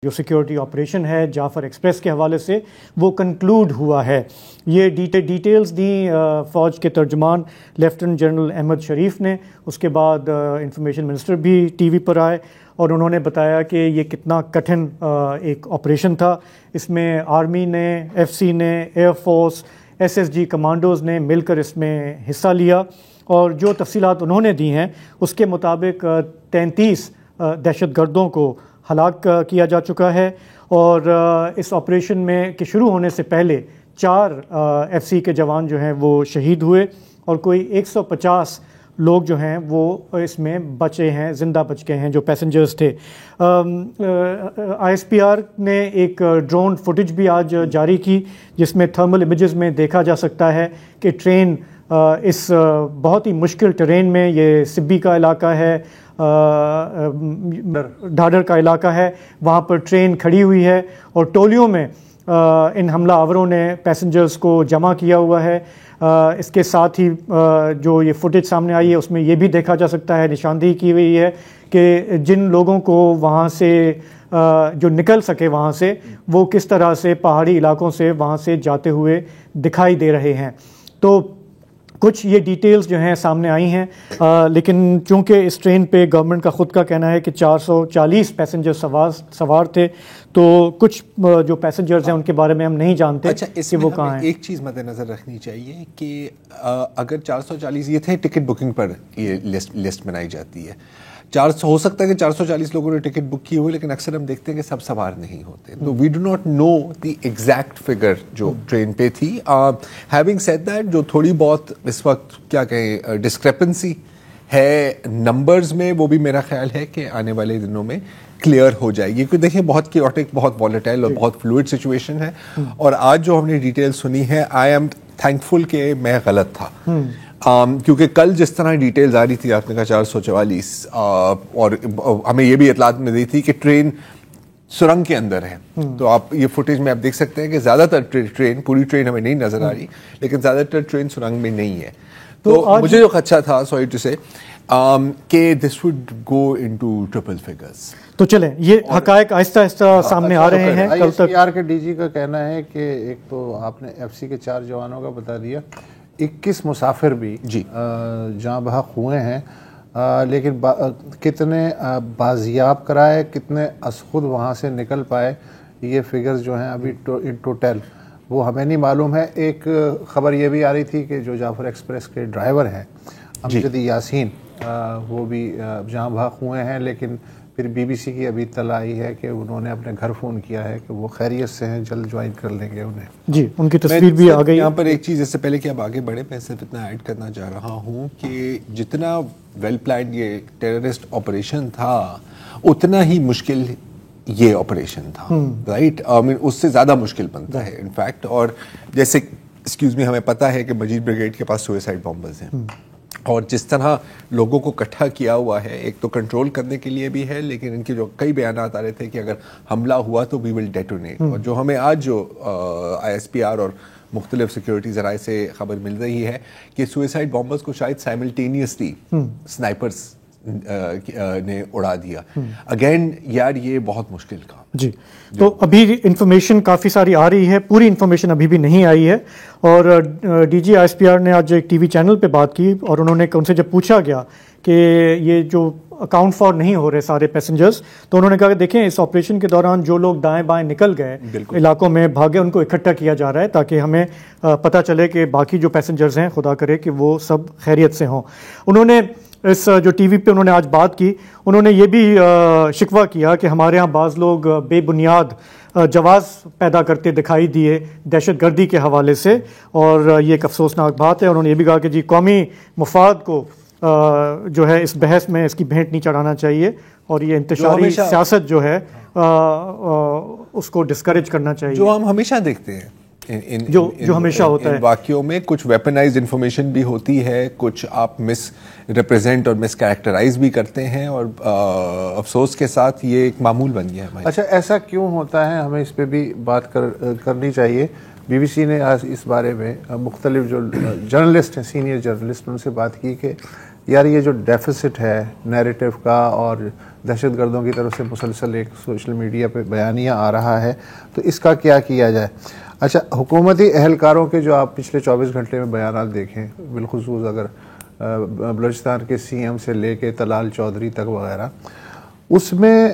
جو security operation ہے جعفر express کے حوالے سے وہ کنکلوڈ ہوا ہے. یہ ڈیٹیلز دیں فوج کے ترجمان لیفٹیننٹ جنرل احمد شریف نے. اس کے بعد انفارمیشن منسٹر بھی ٹی وی پر آئے اور انہوں نے بتایا کہ یہ کتنا کٹھن ایک آپریشن تھا. اس میں آرمی نے، ایف سی نے، air force, S S G commandos نے مل کر اس میں حصہ لیا، اور جو تفصیلات انہوں نے دی ہیں اس کے مطابق 33 دہشت گردوں کو ہلاک کیا جا چکا ہے، اور اس آپریشن میں کے شروع ہونے سے پہلے 4 ایف سی کے جوان جو ہیں وہ شہید ہوئے، اور کوئی 150 لوگ جو ہیں وہ اس میں بچے ہیں، زندہ بچ گئے ہیں جو پیسنجرز تھے. آئی ایس پی آر نے ایک ڈرون فوٹیج بھی آج جاری کی جس میں تھرمل امیجز میں دیکھا جا سکتا ہے کہ ٹرین اس بہت ہی مشکل ٹرین میں، یہ سبی کا علاقہ ہے، ڈھاڈر کا علاقہ ہے، وہاں پر ٹرین کھڑی ہوئی ہے اور ٹولیوں میں ان حملہ آوروں نے پیسنجرز کو جمع کیا ہوا ہے. اس کے ساتھ ہی جو یہ فوٹیج سامنے آئی ہے اس میں یہ بھی دیکھا جا سکتا ہے، نشاندہی کی ہوئی ہے کہ جن لوگوں کو وہاں سے جو نکل سکے وہاں سے، وہ کس طرح سے پہاڑی علاقوں سے وہاں سے جاتے ہوئے دکھائی دے رہے ہیں. تو کچھ یہ ڈیٹیلز جو ہیں سامنے آئی ہیں، لیکن چونکہ اس ٹرین پہ گورنمنٹ کا خود کا کہنا ہے کہ 440 پیسنجر سوار تھے، تو کچھ جو پیسنجرز ہیں ان کے بارے میں ہم نہیں جانتے کہ وہ کہاں ہیں. ایک چیز مد نظر رکھنی چاہیے کہ اگر 440 یہ تھے، ٹکٹ بکنگ پر یہ لسٹ بنائی جاتی ہے. ہو سکتا ہے کہ 440 لوگوں نے ٹکٹ بک کی ہوئی، لیکن اکثر ہم دیکھتے ہیں کہ سب سوار نہیں ہوتے. تو we do not know the exact figure جو ٹرین پہ تھی. ہیونگ سیڈ دیٹ، جو تھوڑی بہت اس وقت کیا کہیں ڈسکریپنسی ہے نمبرز میں، وہ بھی میرا خیال ہے کہ آنے والے دنوں میں کلیئر ہو جائے گی. کیونکہ دیکھیں بہت کیوٹک، بہت والیٹائل اور بہت فلوئڈ سچویشن ہے. اور آج جو ہم نے ڈیٹیل سنی ہے، آئی ایم تھینکفل کہ میں غلط تھا، کیونکہ کل جس طرح ڈیٹیلز آ رہی تھی، آپ نے کہا 444، اور ہمیں یہ بھی اطلاعات میں دی تھی کہ ٹرین سرنگ کے اندر ہے. تو آپ یہ فوٹیج میں آپ دیکھ سکتے ہیں کہ زیادہ تر ٹرین، پوری ٹرین ہمیں نہیں نظر آ رہی، لیکن زیادہ تر ٹرین سرنگ میں نہیں ہے. تو مجھے جو خدشہ تھا، سوری ٹو سے، کہ this would go into triple figures. تو چلیں یہ حقائق آہستہ آہستہ سامنے آ رہے ہیں. آئی ایس پی آر کے ڈی جی کا کہنا ہے کہ ایک تو آپ نے ایف سی کے 4 جوانوں کا بتا دیا، 21 مسافر بھی جاں بحق ہوئے ہیں، لیکن کتنے بازیاب کرائے، کتنے از خود وہاں سے نکل پائے، یہ فگرز جو ہیں ابھی ان ٹوٹل وہ ہمیں نہیں معلوم ہے. ایک خبر یہ بھی آ رہی تھی کہ جو جعفر ایکسپریس کے ڈرائیور ہیں امجد یاسین، وہ بھی جاں بحق ہوئے ہیں، لیکن پھر بی بی سی کی ابھی اطلاع آئی ہے کہ انہوں نے اپنے گھر فون کیا ہے کہ وہ خیریت سے ہیں، جلد جوائن کر لیں گے انہیں. جی، ان کی تصویر بھی آ گئی. یہاں پر ایک چیز اس سے پہلے کہ اب آگے بڑھے، میں صرف اتنا ایڈ کرنا چاہ رہا ہوں کہ جتنا ویل پلانڈ یہ ٹیررسٹ آپریشن تھا، اتنا ہی مشکل یہ آپریشن تھا، رائٹ؟ اس سے زیادہ مشکل بنتا ہے انفیکٹ. اور جیسے ہمیں پتہ ہے کہ مجید بریگیڈ کے پاس سوئسائڈ بامبرز ہیں، اور جس طرح لوگوں کو اکٹھا کیا ہوا ہے، ایک تو کنٹرول کرنے کے لیے بھی ہے، لیکن ان کے جو کئی بیانات آ رہے تھے کہ اگر حملہ ہوا تو وی ول ڈیٹونیٹ. اور جو ہمیں آج جو آئی ایس پی آر اور مختلف سیکیورٹی ذرائع سے خبر مل رہی ہے کہ سوئسائڈ بامبرز کو شاید سائملٹینیسلی سنائپرز نے اڑا دیا. اگین یار یہ بہت مشکل کام. جی، تو ابھی انفارمیشن کافی ساری آ رہی ہے، پوری انفارمیشن ابھی بھی نہیں آئی ہے. اور D G I S P R نے آج ایک ٹی وی چینل پہ بات کی، اور انہوں نے ان سے جب پوچھا گیا کہ یہ جو اکاؤنٹ فار نہیں ہو رہے سارے پیسنجرز، تو انہوں نے کہا کہ دیکھیں اس آپریشن کے دوران جو لوگ دائیں بائیں نکل گئے، علاقوں میں بھاگے، ان کو اکٹھا کیا جا رہا ہے تاکہ ہمیں پتہ چلے کہ باقی جو پیسنجرز ہیں خدا کرے کہ وہ سب خیریت سے ہوں. انہوں نے اس جو ٹی وی پہ انہوں نے آج بات کی، انہوں نے یہ بھی شکوہ کیا کہ ہمارے ہاں بعض لوگ بے بنیاد جواز پیدا کرتے دکھائی دیے دہشت گردی کے حوالے سے، اور یہ ایک افسوسناک بات ہے. انہوں نے یہ بھی کہا کہ جی قومی مفاد کو جو ہے اس بحث میں اس کی بھینٹ نہیں چڑھانا چاہیے، اور یہ انتشاری سیاست جو ہے اس کو ڈسکریج کرنا چاہیے، جو ہم ہمیشہ دیکھتے ہیں جو ہمیشہ ہوتا ہے. واقعوں میں کچھ ویپنائزڈ انفارمیشن بھی ہوتی ہے، کچھ آپ مس ریپرزینٹ اور مس کریکٹرائز بھی کرتے ہیں، اور افسوس کے ساتھ یہ ایک معمول بن گیا ہے. اچھا، ایسا کیوں ہوتا ہے؟ ہمیں اس پہ بھی بات کرنی چاہیے. بی بی سی نے آج اس بارے میں مختلف جو جرنلسٹ ہیں، سینئر جرنلسٹ، ان سے بات کی کہ یار یہ جو ڈیفیسٹ ہے نیریٹو کا اور دہشت گردوں کی طرف سے مسلسل ایک سوشل میڈیا پہ بیانیہ آ رہا ہے، تو اس کا کیا کیا جائے؟ اچھا، حکومتی اہلکاروں کے جو آپ پچھلے 24 گھنٹے میں بیانات دیکھیں، بالخصوص اگر بلوچستان کے سی ایم سے لے کے طلال چودھری تک وغیرہ، اس میں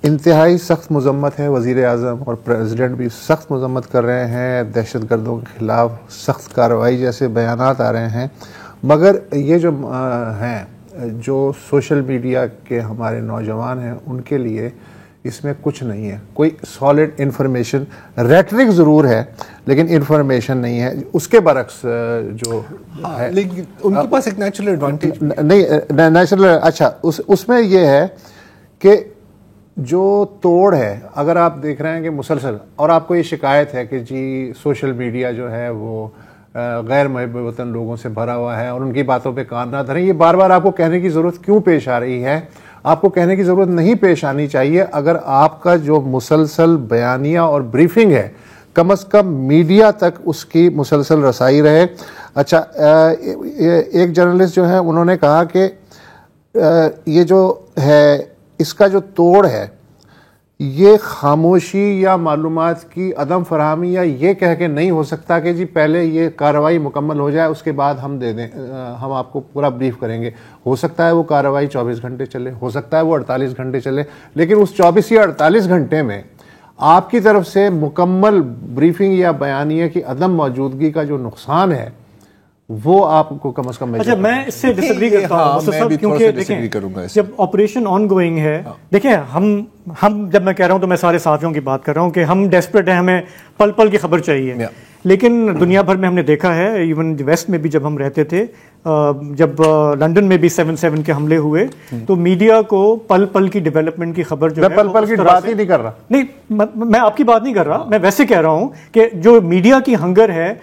انتہائی سخت مذمت ہے. وزیر اعظم اور پریزیڈنٹ بھی سخت مذمت کر رہے ہیں، دہشت گردوں کے خلاف سخت کارروائی جیسے بیانات آ رہے ہیں، مگر یہ جو ہیں جو سوشل میڈیا کے ہمارے نوجوان ہیں ان کے لیے اس میں کچھ نہیں ہے، کوئی سالڈ انفارمیشن. ریٹرک ضرور ہے لیکن انفارمیشن نہیں ہے. اس کے برعکس جو ہے لیکن ان کے پاس ایک نیچرل ایڈوانٹیج نہیں، نیچرل، اچھا اس میں یہ ہے کہ جو توڑ ہے، اگر آپ دیکھ رہے ہیں کہ مسلسل، اور آپ کو یہ شکایت ہے کہ جی سوشل میڈیا جو ہے وہ غیر محب وطن لوگوں سے بھرا ہوا ہے اور ان کی باتوں پہ کان نہ دھریں، یہ بار بار آپ کو کہنے کی ضرورت کیوں پیش آ رہی ہے؟ آپ کو کہنے کی ضرورت نہیں پیش آنی چاہیے. اگر آپ کا جو مسلسل بیانیہ اور بریفنگ ہے کم از کم میڈیا تک اس کی مسلسل رسائی رہے. اچھا، ایک جرنلسٹ جو ہے انہوں نے کہا کہ یہ جو ہے اس کا جو توڑ ہے یہ خاموشی یا معلومات کی عدم فراہمی یا یہ کہہ کے نہیں ہو سکتا کہ جی پہلے یہ کارروائی مکمل ہو جائے اس کے بعد ہم دے دیں، ہم آپ کو پورا بریف کریں گے. ہو سکتا ہے وہ کارروائی 24 گھنٹے چلے، ہو سکتا ہے وہ 48 گھنٹے چلے، لیکن اس 24 یا 48 گھنٹے میں آپ کی طرف سے مکمل بریفنگ یا بیانیہ کی عدم موجودگی کا جو نقصان ہے وہ آپ کو کم از کم. اچھا، میں اس سے ڈس ایگری کرتا ہوں کیونکہ دیکھیں جب آپریشن آن گوئنگ ہے، دیکھیں ہم جب میں کہہ رہا ہوں تو میں سارے صحافیوں کی بات کر رہا ہوں کہ ہم ڈیسپریٹ ہیں، ہمیں پل پل کی خبر چاہیے. لیکن دنیا بھر میں ہم نے دیکھا ہے، ایون ویسٹ میں بھی جب ہم رہتے تھے، جب لنڈن میں بھی 7/7 کے حملے ہوئے تو میڈیا کو پل پل کی ڈیولپمنٹ کی خبر جو ہے، پل پل کی بات ہی نہیں کر رہا، نہیں میں آپ کی بات نہیں کر رہا، میں ویسے کہہ رہا ہوں کہ جو میڈیا کی ہنگر ہے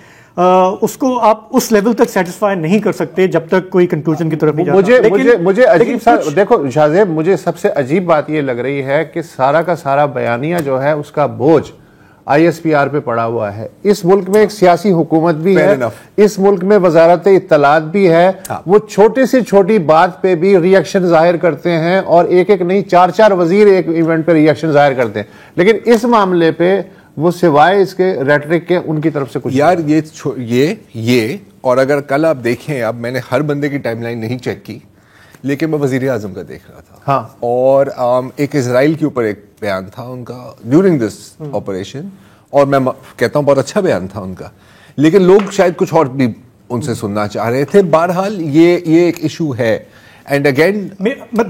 اس کو آپ اس لیول تک سیٹسفائی نہیں کر سکتے جب تک کوئی کنکلوژن کی طرف نہیں جاتا. مجھے عجیب سا دیکھو شاہ زیب، مجھے سب سے عجیب بات یہ لگ رہی ہے کہ سارا کا سارا بیانیہ جو ہے اس کا بوجھ ISPR پہ پڑا ہوا ہے. اس ملک میں ایک سیاسی حکومت بھی ہے، اس ملک میں وزارت اطلاعات بھی ہے، وہ چھوٹی سے چھوٹی بات پہ بھی ری ایکشن ظاہر کرتے ہیں اور ایک نہیں 4 وزیر ایک ایونٹ پہ ری ایکشن ظاہر کرتے ہیں. لیکن اس معاملے پہ وہ سوائے اس کے ریٹرک کے ان کی طرف سے کچھ یار یہ اور اگر کل آپ دیکھیں، اب میں نے ہر بندے کی ٹائم لائن نہیں چیک کی لیکن میں وزیر اعظم کا دیکھ رہا تھا. ہاں، اور ایک اسرائیل کے اوپر ایک بیان تھا ان کا ڈیورنگ دس آپریشن، اور میں کہتا ہوں بہت اچھا بیان تھا ان کا، لیکن لوگ شاید کچھ اور بھی ان سے سننا چاہ رہے تھے. بہرحال یہ ایک ایشو ہے. اینڈ اگین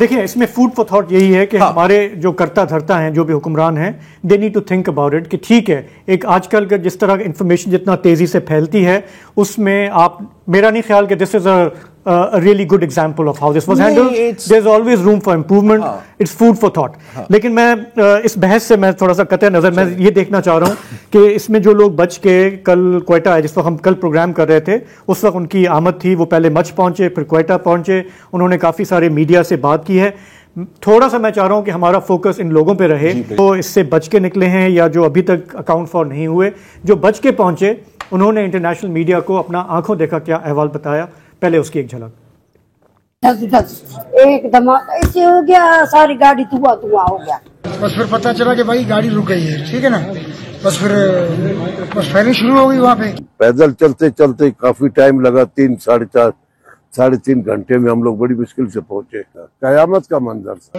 دیکھیں اس میں فوڈ فار تھاٹ یہی ہے کہ ہمارے جو کرتا دھرتا ہیں، جو بھی حکمران ہیں، they need to think about it کہ ٹھیک ہے، ایک آج کل کا جس طرح انفارمیشن جتنا تیزی سے پھیلتی ہے اس میں آپ، میرا نہیں خیال کہ دس از a really good example of how this was handled. There's always room for improvement. It's food for thought. لیکن میں اس بحث سے میں تھوڑا سا قطع نظر میں یہ دیکھنا چاہ رہا ہوں کہ اس میں جو لوگ بچ کے کل کوئٹہ آئے، جس وقت ہم کل پروگرام کر رہے تھے اس وقت ان کی آمد تھی، وہ پہلے مچ پہنچے پھر کوئٹہ پہنچے، انہوں نے کافی سارے میڈیا سے بات کی ہے. تھوڑا سا میں چاہ رہا ہوں کہ ہمارا فوکس ان لوگوں پہ رہے جو اس سے بچ کے نکلے ہیں یا جو ابھی تک اکاؤنٹ فار نہیں ہوئے. جو بچ کے پہنچے انہوں نے انٹرنیشنل میڈیا کو اپنا آنکھوں دیکھا کیا احوال بتایا. پہلے اس کی ایک جھلک. ایک دم ایسے ہو گیا، ساری گاڑی دھواں ہو گیا. بس پھر پتہ چلا کہ بھائی گاڑی رک گئی ہے، ٹھیک ہے نا، بس پھر فائرنگ شروع ہو گئی وہاں پہ. پیدل چلتے چلتے کافی ٹائم لگا، 3-3.5 گھنٹے میں ہم لوگ بڑی مشکل سے پہنچے. قیامت کا منظر تھا.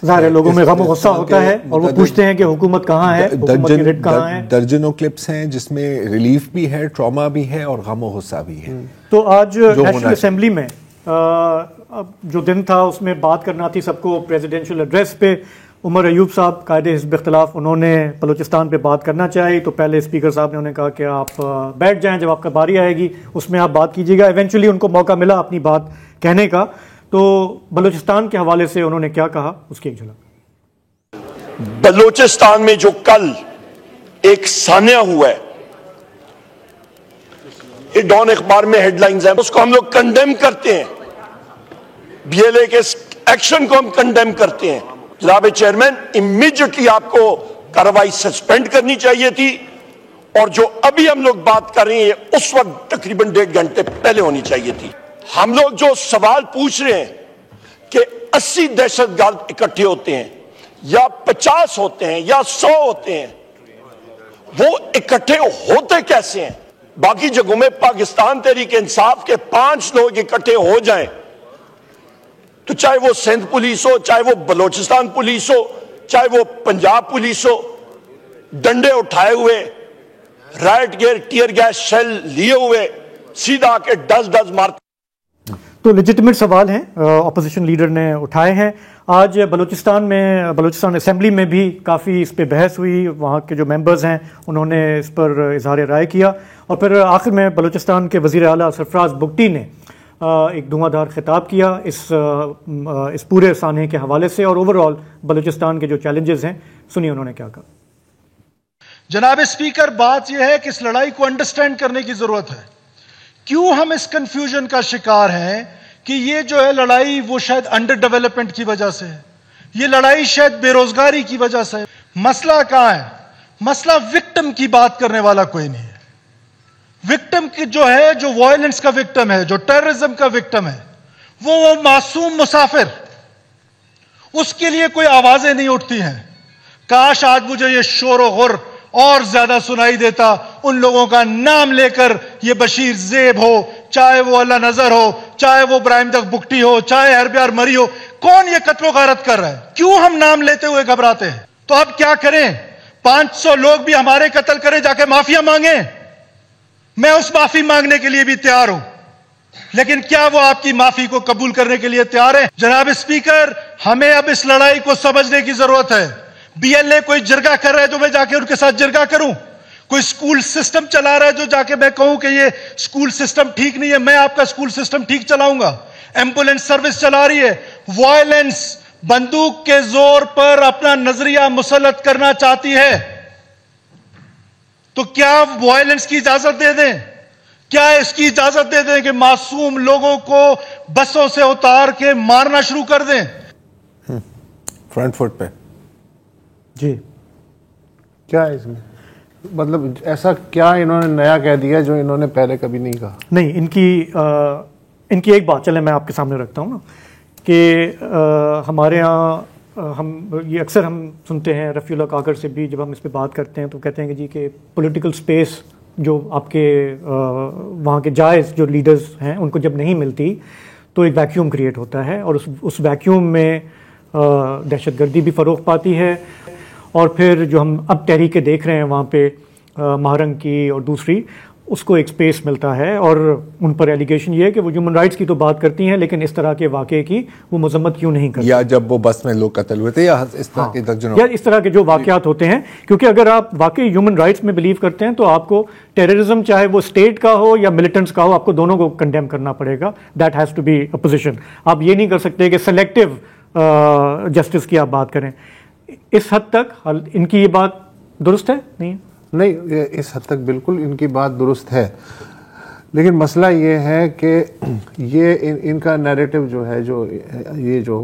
ظاہر ہے لوگوں میں غم و غصہ ہوتا ہے اور وہ پوچھتے ہیں کہ حکومت کہاں ہے، حکومت کی رٹ کہاں ہے. درجنوں کلپس ہیں جس میں ریلیف بھی ہے، ٹراما بھی ہے اور غم و غصہ بھی ہے. تو آج نیشنل اسمبلی میں جو دن تھا اس میں بات کرنا تھی سب کو پریزیڈینشیل ایڈریس پہ. عمر ایوب صاحب قائد حزب اختلاف، انہوں نے بلوچستان پہ بات کرنا چاہی تو پہلے اسپیکر صاحب نے انہیں کہا کہ آپ بیٹھ جائیں، جب آپ کا باری آئے گی اس میں آپ بات کیجیے گا. ایونچولی ان کو موقع ملا اپنی بات کہنے کا. تو بلوچستان کے حوالے سے انہوں نے کیا کہا اس کی ایک جھلک. بلوچستان میں جو کل ایک سانحہ ہوا ہے یہ ڈان اخبار میں ہیڈ لائنز ہیں، اس کو ہم لوگ کنڈیم کرتے ہیں، بی ایل اے کے ایکشن کو ہم کنڈیم کرتے ہیں. جناب چیئرمین، امیڈیٹلی آپ کو کارروائی سسپینڈ کرنی چاہیے تھی، اور جو ابھی ہم لوگ بات کر رہے ہیں اس وقت تقریباً 1.5 گھنٹے پہلے ہونی چاہیے تھی. ہم لوگ جو سوال پوچھ رہے ہیں کہ 80 دہشت گرد اکٹھے ہوتے ہیں یا 50 ہوتے ہیں یا 100 ہوتے ہیں، وہ اکٹھے ہوتے کیسے ہیں؟ باقی جگہوں میں پاکستان تحریک انصاف کے 5 لوگ اکٹھے ہو جائیں تو چاہے وہ سندھ پولیس ہو، چاہے وہ بلوچستان پولیس ہو، چاہے وہ پنجاب پولیس ہو، ڈنڈے اٹھائے ہوئے، riot gear, tear gas shell لیے ہوئے، سیدھا کے ڈز مارتے. تو لیجٹمیٹ سوال ہیں اپوزیشن لیڈر نے اٹھائے ہیں. آج بلوچستان اسمبلی میں بھی کافی اس پہ بحث ہوئی، وہاں کے جو ممبرز ہیں انہوں نے اس پر اظہار رائے کیا، اور پھر آخر میں بلوچستان کے وزیر اعلیٰ سرفراز بگٹی نے ایک دھواں دھار خطاب کیا اس پورے سانحے کے حوالے سے اور اوور آل بلوچستان کے جو چیلنجز ہیں. سنیے انہوں نے کیا کہا. جناب اسپیکر، بات یہ ہے کہ اس لڑائی کو انڈرسٹینڈ کرنے کی ضرورت ہے. کیوں ہم اس کنفیوژن کا شکار ہیں کہ یہ جو ہے لڑائی وہ شاید انڈر ڈیولپمنٹ کی وجہ سے ہے، یہ لڑائی شاید بے روزگاری کی وجہ سے ہے. مسئلہ کہاں ہے؟ مسئلہ وکٹم کی بات کرنے والا کوئی نہیں ہے. وکٹم کی جو ہے، جو وائلنس کا وکٹم ہے، جو ٹیررزم کا وکٹم ہے، وہ معصوم مسافر، اس کے لیے کوئی آوازیں نہیں اٹھتی ہیں. کاش آج مجھے یہ شور و غر اور زیادہ سنائی دیتا ان لوگوں کا نام لے کر، یہ بشیر زیب ہو، چاہے وہ اللہ نظر ہو، چاہے وہ ابراہیم تک بگٹی ہو، چاہے ہربیار مری ہو. کون یہ قتل و غارت کر رہا ہے؟ کیوں ہم نام لیتے ہوئے گھبراتے ہیں؟ تو اب کیا کریں؟ 500 لوگ بھی ہمارے قتل کریں، جا کے معافیا مانگیں. میں اس معافی مانگنے کے لیے بھی تیار ہوں، لیکن کیا وہ آپ کی معافی کو قبول کرنے کے لیے تیار ہے؟ جناب اسپیکر، ہمیں اب اس لڑائی کو سمجھنے کی ضرورت ہے. بی ایل اے کوئی جرگہ کر رہا ہے تو میں جا کے ان کے ساتھ جرگہ کروں؟ کوئی سکول سسٹم چلا رہا ہے جو جا کے میں کہوں کہ یہ سکول سسٹم ٹھیک نہیں ہے، میں آپ کا سکول سسٹم ٹھیک چلاؤں گا؟ ایمبولینس سروس چلا رہی ہے، وائلنس، بندوق کے زور پر اپنا نظریہ مسلط کرنا چاہتی ہے، تو کیا وائلنس کی اجازت دے دیں؟ کیا اس کی اجازت دے دیں کہ معصوم لوگوں کو بسوں سے اتار کے مارنا شروع کر دیں؟ فرنٹ فٹ پہ جی کیا ہے اس میں مطلب ایسا کیا انہوں نے نیا کہہ دیا جو انہوں نے پہلے کبھی نہیں کہا؟ نہیں، ان کی ایک بات چلے میں آپ کے سامنے رکھتا ہوں نا، کہ ہمارے ہاں یہ اکثر ہم سنتے ہیں رفیع اللہ کاکڑ سے بھی، جب ہم اس پہ بات کرتے ہیں تو کہتے ہیں کہ جی کہ پولیٹیکل سپیس جو آپ کے وہاں کے جائز جو لیڈرز ہیں ان کو جب نہیں ملتی تو ایک ویکیوم کریٹ ہوتا ہے، اور اس ویکیوم میں دہشت گردی بھی فروغ پاتی ہے. اور پھر جو ہم اب تحریکیں دیکھ رہے ہیں وہاں پہ مہرنگ کی اور دوسری، اس کو ایک سپیس ملتا ہے، اور ان پر ایلیگیشن یہ ہے کہ وہ ہیومن رائٹس کی تو بات کرتی ہیں لیکن اس طرح کے واقعے کی وہ مذمت کیوں نہیں کرتی، یا جب وہ بس میں لوگ قتل ہوئے تھے یا اس طرح کے درجنوں یا اس طرح کے جو واقعات ہوتے ہیں. کیونکہ اگر آپ واقعی ہیومن رائٹس میں بلیو کرتے ہیں تو آپ کو ٹیررزم چاہے وہ اسٹیٹ کا ہو یا ملیٹنٹس کا ہو، آپ کو دونوں کو کنڈیم کرنا پڑے گا. That has to be opposition. آپ یہ نہیں کر سکتے کہ سلیکٹو جسٹس کی آپ بات کریں. اس حد تک ان کی یہ بات درست ہے؟ نہیں، اس حد تک بالکل ان کی بات درست ہے، لیکن مسئلہ یہ ہے کہ یہ ان کا نیریٹو جو ہے، یہ جو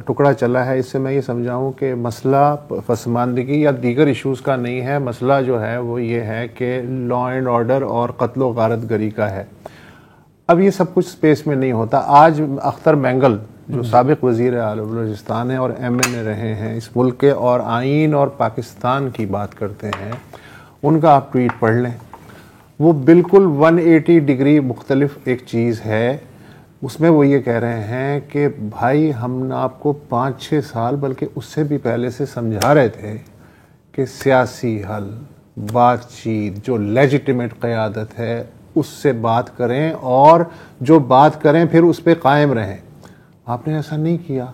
ٹکڑا چلا ہے، اس سے میں یہ سمجھاؤں کہ مسئلہ پسماندگی یا دیگر ایشوز کا نہیں ہے. مسئلہ جو ہے وہ یہ ہے کہ لا اینڈ آرڈر اور قتل و غارت گری کا ہے. اب یہ سب کچھ سپیس میں نہیں ہوتا. آج اختر مینگل جو سابق وزیر اعلیٰ بلوچستان ہیں اور MNA رہے ہیں اس ملک کے، اور آئین اور پاکستان کی بات کرتے ہیں، ان کا آپ ٹویٹ پڑھ لیں. وہ بالکل 180 ڈگری مختلف ایک چیز ہے. اس میں وہ یہ کہہ رہے ہیں کہ بھائی ہم آپ کو 5-6 سال بلکہ اس سے بھی پہلے سے سمجھا رہے تھے کہ سیاسی حل، بات چیت، جو لیجیٹیمیٹ قیادت ہے اس سے بات کریں، اور جو بات کریں پھر اس پہ قائم رہیں. آپ نے ایسا نہیں کیا.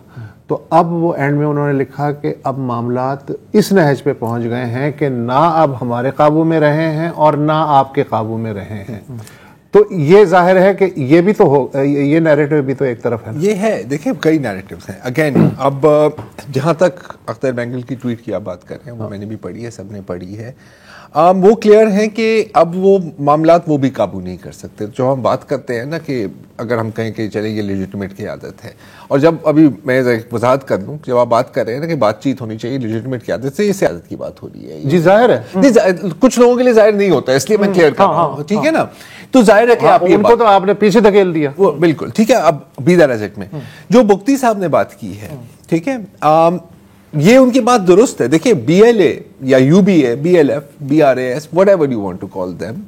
تو اب وہ اینڈ میں انہوں نے لکھا کہ اب معاملات اس نہج پہ پہنچ گئے ہیں کہ نہ اب ہمارے قابو میں رہے ہیں اور نہ آپ کے قابو میں رہے ہیں. تو یہ ظاہر ہے کہ یہ بھی تو ہو, یہ نیریٹو بھی تو ایک طرف ہے. یہ ہے, دیکھیں کئی نیریٹیوز ہیں. اگین اب جہاں تک اختر بینگل کی ٹویٹ کی آپ بات کر رہے ہیں وہ میں نے بھی پڑھی ہے, سب نے پڑھی ہے. وہ کلیئر ہیں کہ اب وہ معاملات وہ بھی قابو نہیں کر سکتے. جو ہم بات کرتے ہیں نا کہ اگر ہم کہیں کہ چلیں یہ لیجیٹمیٹ قیادت ہے, اور جب ابھی میں وضاحت کر دوں, جب آپ بات کر رہے ہیں نا کہ بات چیت ہونی چاہیے لیجیٹمیٹ قیادت سے, یہ سیادت کی بات ہو رہی ہے. جی ظاہر ہے, کچھ لوگوں کے لیے ظاہر نہیں ہوتا, اس لیے میں کلیئر کر رہا ہوں, ٹھیک ہے نا. تو ظاہر ہے کہ آپ ان کو تو آپ نے پیچھے دھکیل دیا. وہ بالکل ٹھیک ہے. اب بیدر ایجٹ میں جو بگٹی صاحب نے بات کی ہے, ٹھیک ہے, یہ ان کی بات درست ہے. دیکھیں بی ایل اے یا U B A, B L F, B R A S, whatever you want to call them,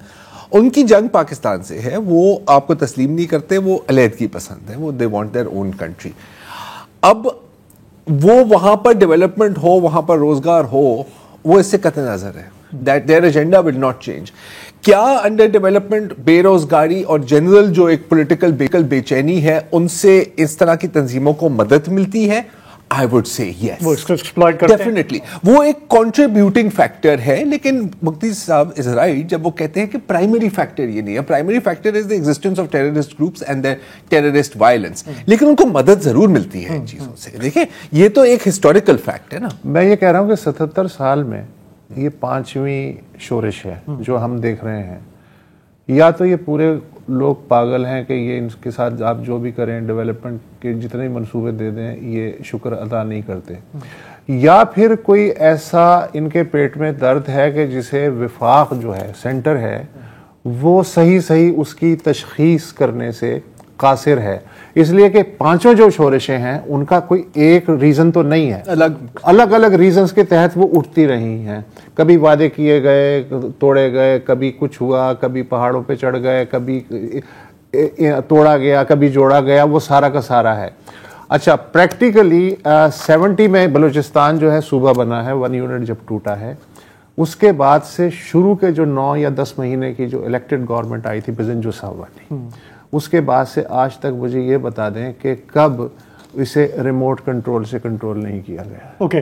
ان کی جنگ پاکستان سے ہے. وہ آپ کو تسلیم نہیں کرتے, وہ علیحدگی پسند ہے, وہ they want their own country. اب وہ وہاں پر ڈیولپمنٹ ہو, وہاں پر روزگار ہو, وہ اس سے قطع نظر ہے. That their agenda will not change. کیا انڈر ڈیولپمنٹ, بے روزگاری اور جنرل جو ایک پولیٹیکل بے چینی ہے, ان سے اس طرح کی تنظیموں کو مدد ملتی ہے؟ I would say yes. وہ اس کو ایکسپلائٹ کرتے ہیں. Definitely. وہ ایک contributing factor ہے, لیکن مقتی صاحب is right جب وہ کہتے ہیں کہ primary factor یہ نہیں ہے. Primary factor is the existence of terrorist groups and their terrorist violence. لیکن ان کو مدد ضرور ملتی ہے ان چیزوں سے. دیکھیں یہ تو ایک historical fact ہے نا. میں یہ کہہ رہا ہوں کہ 77 سال میں یہ 5ویں شورش ہے جو ہم دیکھ رہے ہیں. یا تو یہ پورے لوگ پاگل ہیں کہ یہ ان کے ساتھ آپ جو بھی کریں, ڈیولپمنٹ کے جتنے منصوبے دے دیں, یہ شکر ادا نہیں کرتے, یا پھر کوئی ایسا ان کے پیٹ میں درد ہے کہ جسے وفاق جو ہے, سینٹر ہے, وہ صحیح اس کی تشخیص کرنے سے قاصر ہے. اس لیے کہ 5 جو شورشیں ہیں ان کا کوئی ایک ریزن تو نہیں ہے, الگ ریزنز کے تحت وہ اٹھتی رہی ہیں. کبھی وعدے کیے گئے, توڑے گئے, کبھی کچھ ہوا, کبھی پہاڑوں پہ چڑھ گئے, کبھی توڑا گیا, کبھی جوڑا گیا, وہ سارا کا سارا ہے. اچھا, پریکٹیکلی 70 میں بلوچستان جو ہے صوبہ بنا ہے, 1 یونٹ جب ٹوٹا ہے, اس کے بعد سے شروع کے جو 9 یا 10 مہینے کی جو الیکٹڈ گورنمنٹ آئی تھی بزنجو صاحب والی, اس کے بعد سے آج تک مجھے یہ بتا دیں کہ کب اسے ریموٹ کنٹرول سے کنٹرول نہیں کیا گیا. اوکے